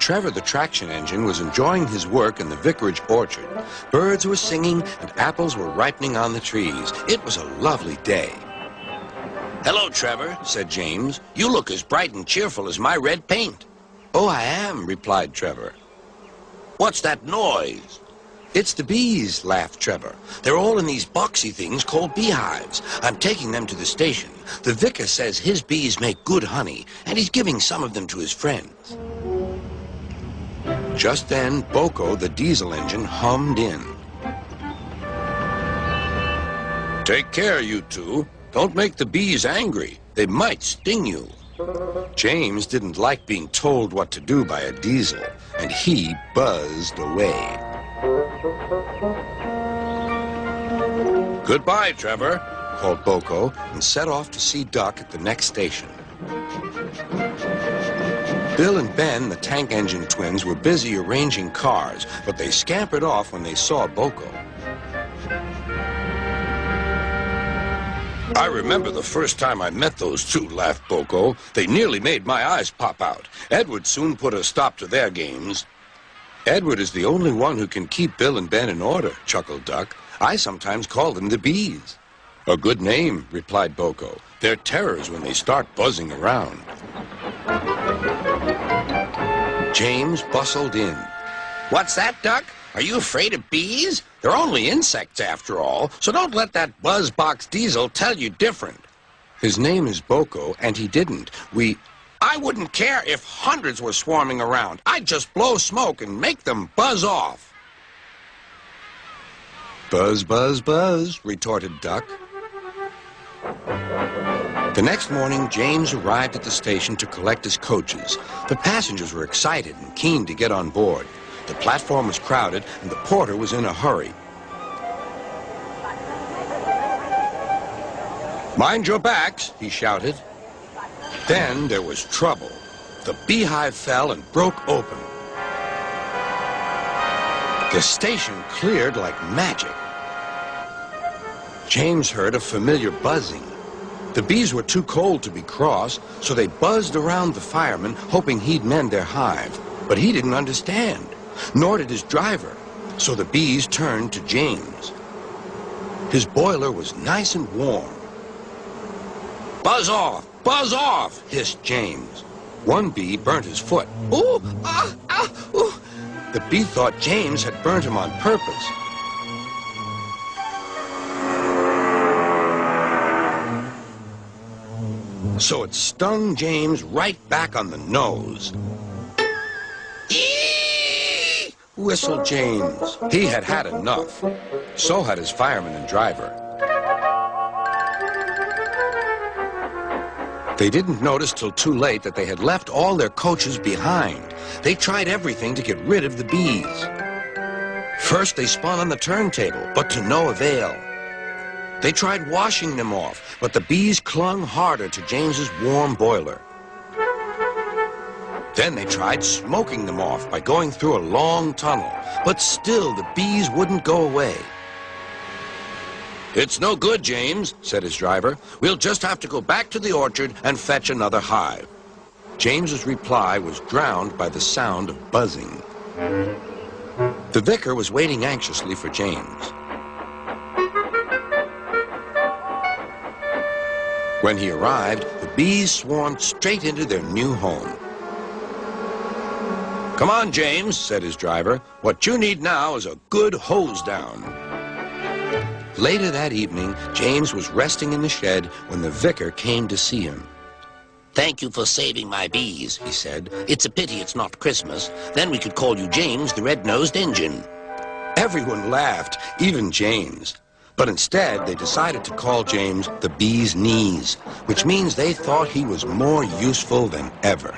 Trevor the traction engine was enjoying his work in the vicarage orchard, birds were singing and apples were ripening on the trees. It was a lovely day. Hello, Trevor, said James. You look as bright and cheerful as my red paint. Oh, I am, replied Trevor. What's that noise? It's the bees, laughed Trevor. They're all in these boxy things called beehives. I'm taking them to the station. The vicar says his bees make good honey, and he's giving some of them to his friends. Just then, Boko, the diesel engine, hummed in. Take care, you two. Don't make the bees angry. They might sting you. James didn't like being told what to do by a diesel, and he buzzed away. Goodbye, Trevor, called Boko, and set off to see Duck at the next station. Bill and Ben, the tank engine twins, were busy arranging cars, but they scampered off when they saw Boko. I remember the first time I met those two, laughed Boko. They nearly made my eyes pop out. Edward soon put a stop to their games. Edward is the only one who can keep Bill and Ben in order, chuckled Duck. I sometimes call them the bees. A good name, replied Boko. They're terrors when they start buzzing around. James bustled in. What's that, Duck? Are you afraid of bees? They're only insects after all, so don't let that buzzbox diesel tell you different. His name is Boko, and he didn't. I wouldn't care if hundreds were swarming around. I'd just blow smoke and make them buzz off. Buzz, buzz, buzz, retorted Duck. The next morning, James arrived at the station to collect his coaches. The passengers were excited and keen to get on board. The platform was crowded, and the porter was in a hurry. Mind your backs, he shouted. Then there was trouble. The beehive fell and broke open. The station cleared like magic. James heard a familiar buzzing. The bees were too cold to be cross, so they buzzed around the fireman, hoping he'd mend their hive. But he didn't understand, nor did his driver, so the bees turned to James. His boiler was nice and warm. Buzz off, hissed James. One bee burnt his foot. Ooh, ooh. The bee thought James had burnt him on purpose. So it stung James right back on the nose. Eee! Whistled James. He had had enough. So had his fireman and driver. They didn't notice till too late that they had left all their coaches behind. They tried everything to get rid of the bees. First, they spun on the turntable, but to no avail. They tried washing them off, but the bees clung harder to James's warm boiler. Then they tried smoking them off by going through a long tunnel, but still the bees wouldn't go away. It's no good, James, said his driver. We'll just have to go back to the orchard and fetch another hive. James's reply was drowned by the sound of buzzing. The vicar was waiting anxiously for James. When he arrived, the bees swarmed straight into their new home. Come on, James, said his driver. What you need now is a good hose down. Later that evening, James was resting in the shed when the vicar came to see him. Thank you for saving my bees, he said. It's a pity it's not Christmas. Then we could call you James the Red-Nosed Engine. Everyone laughed, even James. But instead, they decided to call James the Bee's Knees, which means they thought he was more useful than ever.